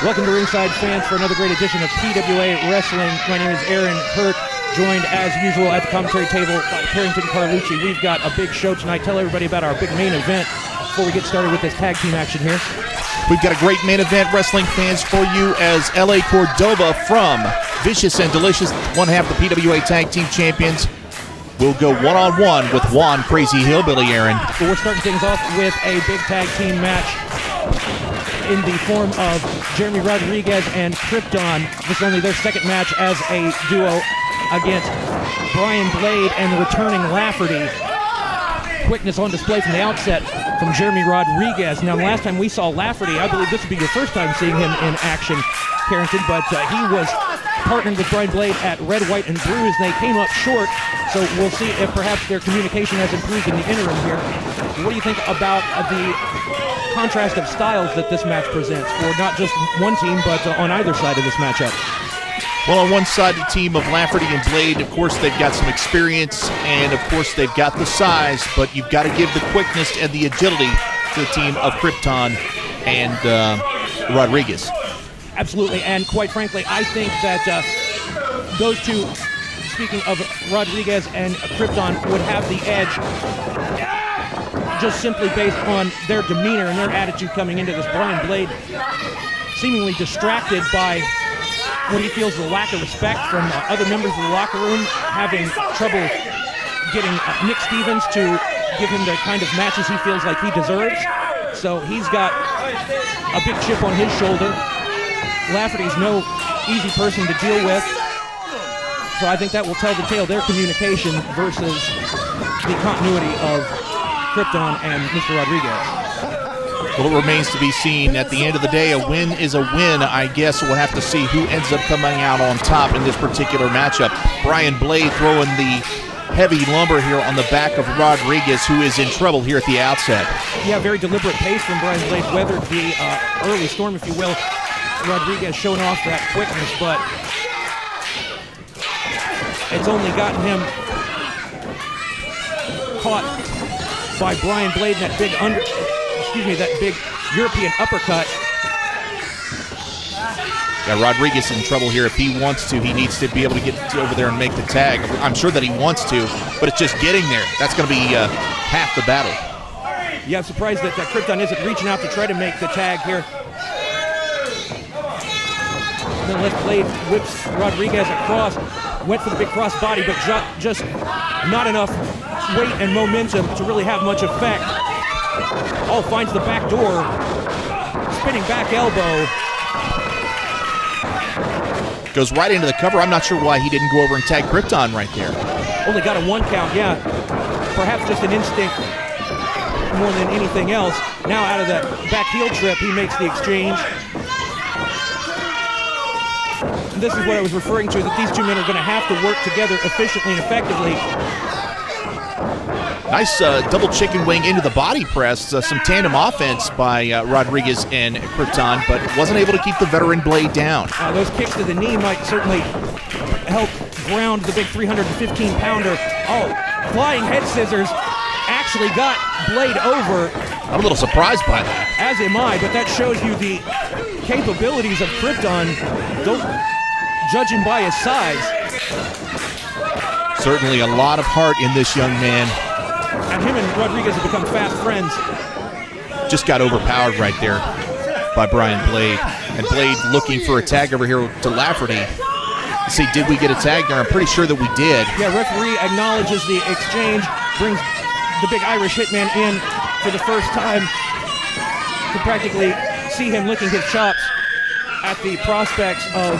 Welcome to Ringside Fans for another great edition of PWA Wrestling. My name is Aaron Hurt, joined as usual at the commentary table by Carrington Carlucci. We've got a big show tonight. Tell everybody about our big main event before we get started with this tag team action here. We've got a great main event, wrestling fans, for you as LA Cordova from Vicious and Delicious, one half the PWA Tag Team Champions, will go one-on-one with Juan Crazy Hillbilly, Aaron. So we're starting things off with a big tag team match in the form of Jeremy Rodriguez and Krypton. This is only their second match as a duo against Bryan Blade and the returning Lafferty. Quickness on display from the outset from Jeremy Rodriguez. Now, the last time we saw Lafferty, I believe this would be your first time seeing him in action, Carrington, but he was partnered with Bryan Blade at Red, White, and Bruise. They came up short, so we'll see if perhaps their communication has improved in the interim here. What do you think about the contrast of styles that this match presents for not just one team, but on either side of this matchup? Well, on one side, the team of Lafferty and Blade, of course, they've got some experience, and of course, they've got the size, but you've got to give the quickness and the agility to the team of Krypton and Rodriguez. Absolutely, and quite frankly, I think that those two, speaking of Rodriguez and Krypton, would have the edge just simply based on their demeanor and their attitude coming into this. Bryan Blade seemingly distracted by what he feels the lack of respect from other members of the locker room, having trouble getting Nick Stevens to give him the kind of matches he feels like he deserves. So he's got a big chip on his shoulder. Lafferty's no easy person to deal with. So I think that will tell the tale of their communication versus the continuity of Krypton and Mr. Rodriguez. Well, it remains to be seen. At the end of the day, a win is a win. I guess we'll have to see who ends up coming out on top in this particular matchup. Bryan Blade throwing the heavy lumber here on the back of Rodriguez, who is in trouble here at the outset. Yeah, very deliberate pace from Bryan Blade. Weathered the early storm, if you will. Rodriguez showing off that quickness, but it's only gotten him caught by Bryan Blade in that big that big European uppercut. Yeah, Rodriguez in trouble here. If he wants to, he needs to be able to get over there and make the tag. I'm sure that he wants to, but it's just getting there. That's going to be half the battle. Yeah, I'm surprised that Krypton isn't reaching out to try to make the tag here. Then left Blade whips Rodriguez across. Went for the big cross body, but just not enough weight and momentum to really have much effect. Oh, finds the back door. Spinning back elbow. Goes right into the cover. I'm not sure why he didn't go over and tag Krypton right there. Only got a 1 count, yeah. Perhaps just an instinct more than anything else. Now out of that back heel trip, he makes the exchange. This is what I was referring to, that these two men are going to have to work together efficiently and effectively. Nice double chicken wing into the body press. Some tandem offense by Rodriguez and Krypton, but wasn't able to keep the veteran Blade down. Those kicks to the knee might certainly help ground the big 315-pounder. Oh, flying head scissors actually got Blade over. I'm a little surprised by that. As am I, but that shows you the capabilities of Krypton. Don't judge him by his size. Certainly a lot of heart in this young man. And him and Rodriguez have become fast friends. Just got overpowered right there by Bryan Blade. And Blade looking for a tag over here to Lafferty. Let's see, did we get a tag there? I'm pretty sure that we did. Yeah, referee acknowledges the exchange, brings the big Irish Hitman in for the first time to practically see him licking his chops at the prospects of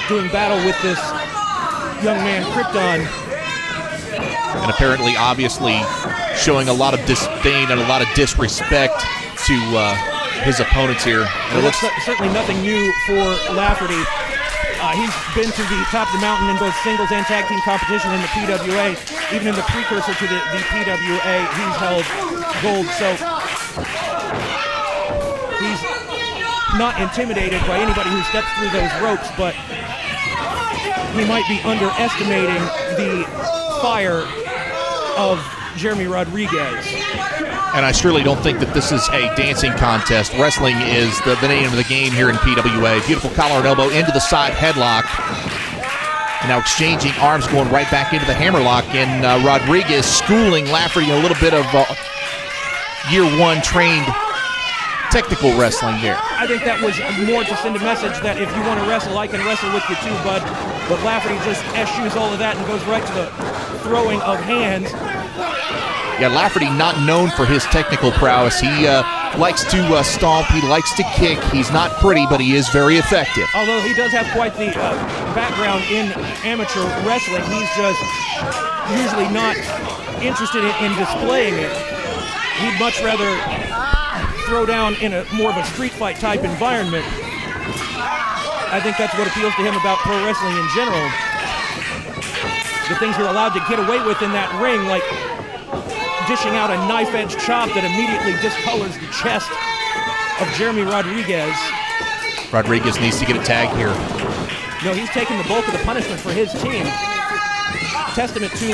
doing battle with this young man, Krypton. And apparently, obviously, showing a lot of disdain and a lot of disrespect to his opponents here. Well, that's certainly nothing new for Lafferty. He's been to the top of the mountain in both singles and tag team competition in the PWA. Even in the precursor to the PWA, he's held gold. So he's not intimidated by anybody who steps through those ropes, but he might be underestimating the fire of Jeremy Rodriguez. And I surely don't think that this is a dancing contest. Wrestling is the name of the game here in PWA. Beautiful collar and elbow into the side headlock. And now exchanging arms, going right back into the hammerlock. And Rodriguez schooling Lafferty a little bit of year one trained technical wrestling there. I think that was more to send a message that if you want to wrestle, I can wrestle with you too, bud. But Lafferty just eschews all of that and goes right to the throwing of hands. Yeah, Lafferty not known for his technical prowess. He likes to stomp, he likes to kick. He's not pretty, but he is very effective. Although he does have quite the background in amateur wrestling, he's just usually not interested in displaying it. He'd much rather throw down in a more of a street fight type environment. I think that's what appeals to him about pro wrestling in general. The things you're allowed to get away with in that ring, like dishing out a knife-edge chop that immediately discolors the chest of Jeremy Rodriguez. Rodriguez needs to get a tag here. No, he's taking the bulk of the punishment for his team. Testament to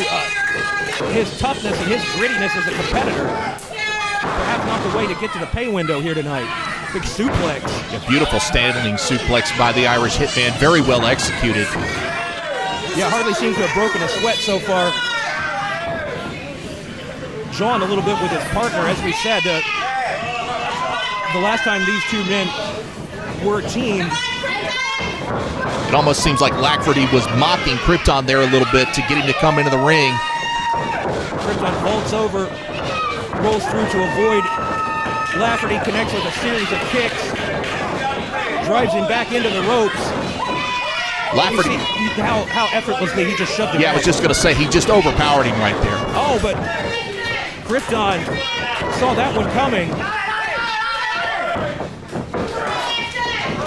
his toughness and his grittiness as a competitor. Perhaps not the way to get to the pay window here tonight. Big suplex. A beautiful standing suplex by the Irish Hitman. Very well executed. Yeah, hardly seems to have broken a sweat so far. Jawing a little bit with his partner, as we said. The last time these two men were teamed, it almost seems like Lafferty was mocking Krypton there a little bit to get him to come into the ring. Krypton vaults over, rolls through to avoid. Lafferty connects with a series of kicks, drives him back into the ropes. Lafferty, you see how effortlessly he just shoved him yeah, back. I was just going to say, he just overpowered him right there. Oh, but Krypton saw that one coming.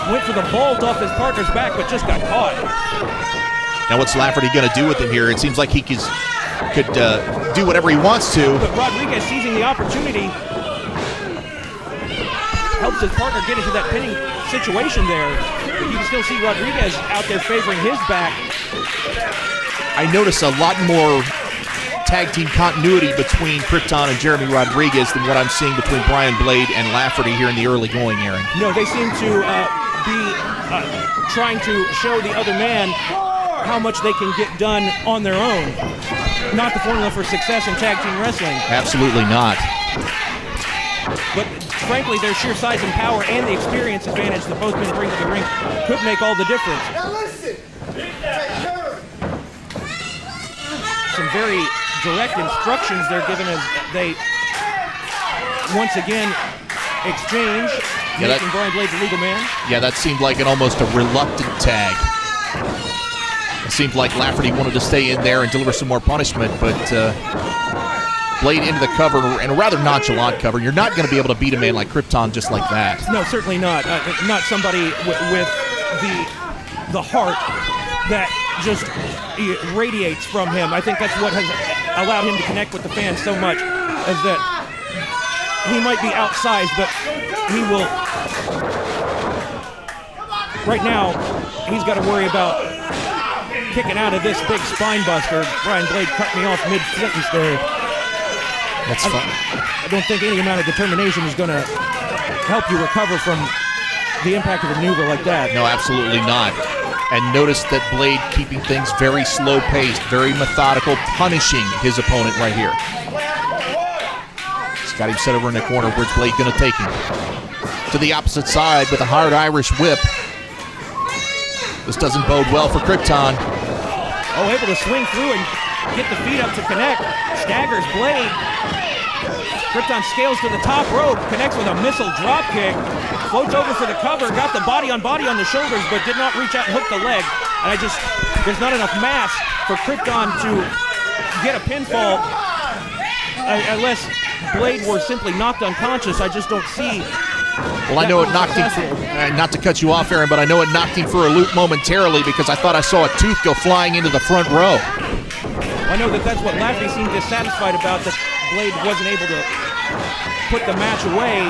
Went for the vault off his partner's back, but just got caught. Now what's Lafferty going to do with him here? It seems like he could do whatever he wants to. But Rodriguez seizing the opportunity helps his partner get into that pinning situation there. But you can still see Rodriguez out there favoring his back. I notice a lot more tag team continuity between Krypton and Jeremy Rodriguez than what I'm seeing between Bryan Blade and Lafferty here in the early going, Aaron. No, they seem to be trying to show the other man how much they can get done on their own. Not the formula for success in tag team wrestling. Absolutely not. But frankly, their sheer size and power and the experience advantage that both men bring to the ring could make all the difference. Now listen. Some very direct instructions they're given as they once again exchange, making Bryan Blade the legal man. Yeah, that seemed like almost a reluctant tag. It seemed like Lafferty wanted to stay in there and deliver some more punishment, but Blade into the cover, and a rather nonchalant cover. You're not going to be able to beat a man like Krypton just like that. No, certainly not. Not somebody with the heart that just radiates from him. I think that's what has allowed him to connect with the fans so much, is that he might be outsized, but he will. Right now, he's got to worry about kicking out of this big spine buster. Bryan Blade cut me off mid-sentence there. That's fine. I don't think any amount of determination is going to help you recover from the impact of a maneuver like that. No, absolutely not. And notice that Blade keeping things very slow-paced, very methodical, punishing his opponent right here. He's got him set over in the corner. Where's Blade going to take him? To the opposite side with a hard Irish whip. This doesn't bode well for Krypton. Oh, able to swing through and get the feet up to connect. Staggers Blade. Krypton scales to the top rope, connects with a missile drop kick, floats over for the cover, got the body on the shoulders, but did not reach out and hook the leg. And there's not enough mass for Krypton to get a pinfall unless Blade were simply knocked unconscious. I just don't see. Well, I know it knocked him, not to cut you off, Aaron, but I know it knocked him for a loop momentarily because I thought I saw a tooth go flying into the front row. I know that's what Lafferty seemed dissatisfied about, that Blade wasn't able to put the match away.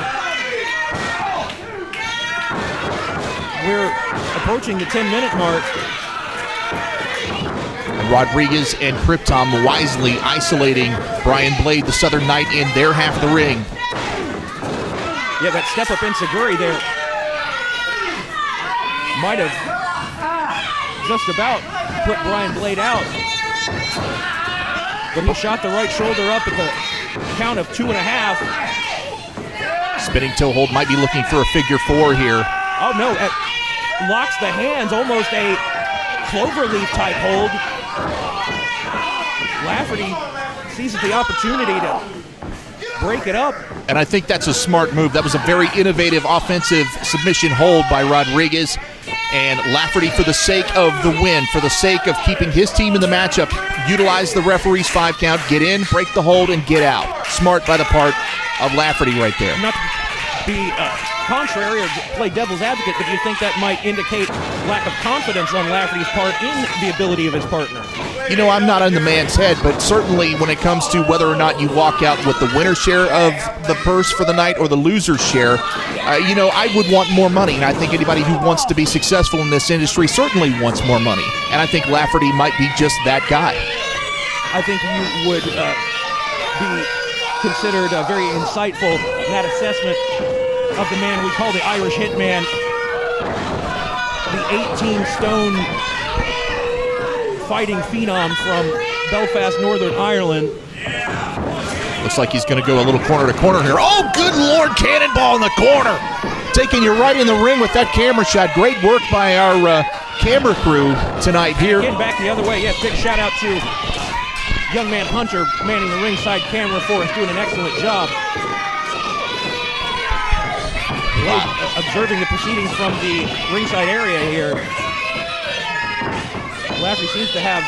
We're approaching the 10-minute mark. Rodriguez and Krypton wisely isolating Bryan Blade, the Southern Knight, in their half of the ring. Yeah, that step up enziguri there might have just about put Brian Blade out. But he shot the right shoulder up at the count of 2.5. Spinning toe hold, might be looking for a figure 4 here. Oh no, locks the hands, almost a cloverleaf type hold. Lafferty seizes the opportunity to break it up. And I think that's a smart move. That was a very innovative offensive submission hold by Rodriguez. And Lafferty, for the sake of the win, for the sake of keeping his team in the matchup, utilize the referee's 5 count, get in, break the hold, and get out. Smart by the part of Lafferty right there. Not to be contrary or play devil's advocate, but do you think that might indicate lack of confidence on Lafferty's part in the ability of his partner? You know, I'm not on the man's head, but certainly when it comes to whether or not you walk out with the winner's share of the purse for the night or the loser's share, you know, I would want more money. And I think anybody who wants to be successful in this industry certainly wants more money. And I think Lafferty might be just that guy. I think you would be considered very insightful in that assessment of the man we call the Irish Hitman, the 18-stone fighting phenom from Belfast, Northern Ireland. Looks like he's going to go a little corner to corner here. Oh, good Lord, cannonball in the corner. Taking you right in the ring with that camera shot. Great work by our camera crew tonight here. Getting back the other way. Yeah, big shout out to young man Hunter manning the ringside camera for us, doing an excellent job. Wow. Observing the proceedings from the ringside area here. Lafferty seems to have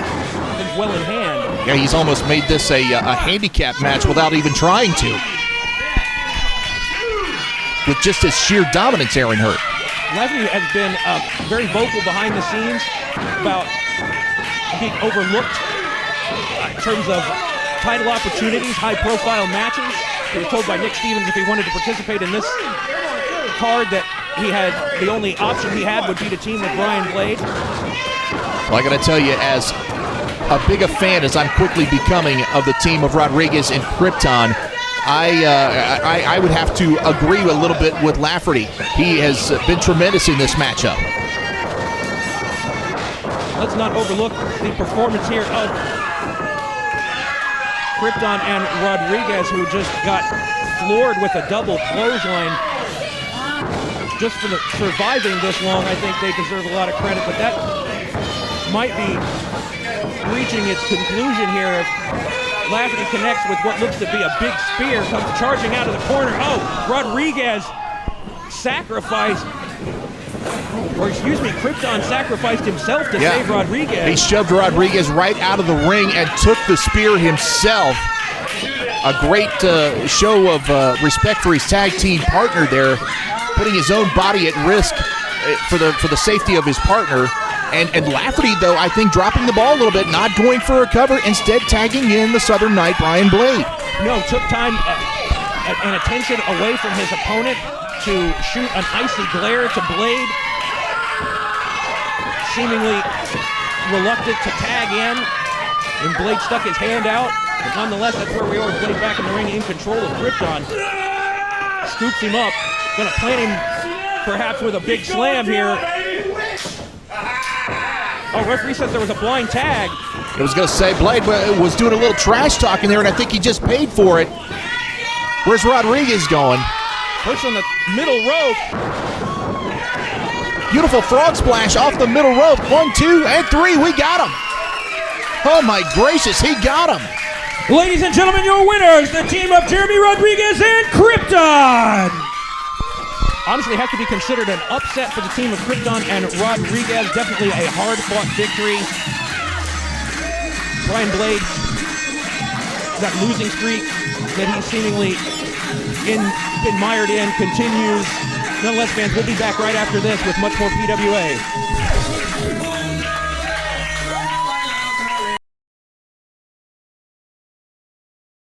things well in hand. Yeah, he's almost made this a handicap match without even trying to. With just his sheer dominance, Aaron Hurt. Lafferty has been very vocal behind the scenes about being overlooked in terms of title opportunities, high-profile matches. He was told by Nick Stevens if he wanted to participate in this card that the only option he had would be to team with Brian Blade. Well, I got to tell you, as a big a fan as I'm quickly becoming of the team of Rodriguez and Krypton, I would have to agree a little bit with Lafferty. He has been tremendous in this matchup. Let's not overlook the performance here of Krypton and Rodriguez, who just got floored with a double clothesline. Just for surviving this long, I think they deserve a lot of credit, but that might be reaching its conclusion here if Lafferty connects with what looks to be a big spear, comes charging out of the corner. Oh, Rodriguez sacrificed, or excuse me, Krypton sacrificed himself to save Rodriguez. He shoved Rodriguez right out of the ring and took the spear himself. A great show of respect for his tag team partner there, putting his own body at risk for the safety of his partner. And Lafferty, though, I think dropping the ball a little bit, not going for a cover, instead tagging in the Southern Knight, Brian Blade. No, took time and attention away from his opponent to shoot an icy glare to Blade. Seemingly reluctant to tag in, and Blade stuck his hand out. But nonetheless, that's where we are. Blade back in the ring in control of Krypton. Scoops him up. Gonna plant him perhaps with a big slam here. Oh, referee says there was a blind tag. I was going to say, Blade was doing a little trash talking there, and I think he just paid for it. Where's Rodriguez going? Push on the middle rope. Beautiful frog splash off the middle rope. 1, 2, and 3. We got him. Oh, my gracious, he got him. Ladies and gentlemen, your winners, the team of Jeremy Rodriguez and Krypton. Honestly, it has to be considered an upset for the team of Krypton and Rodriguez. Definitely a hard-fought victory. Brian Blade, that losing streak that he's seemingly been mired in, continues. Nonetheless, fans, we'll be back right after this with much more PWA.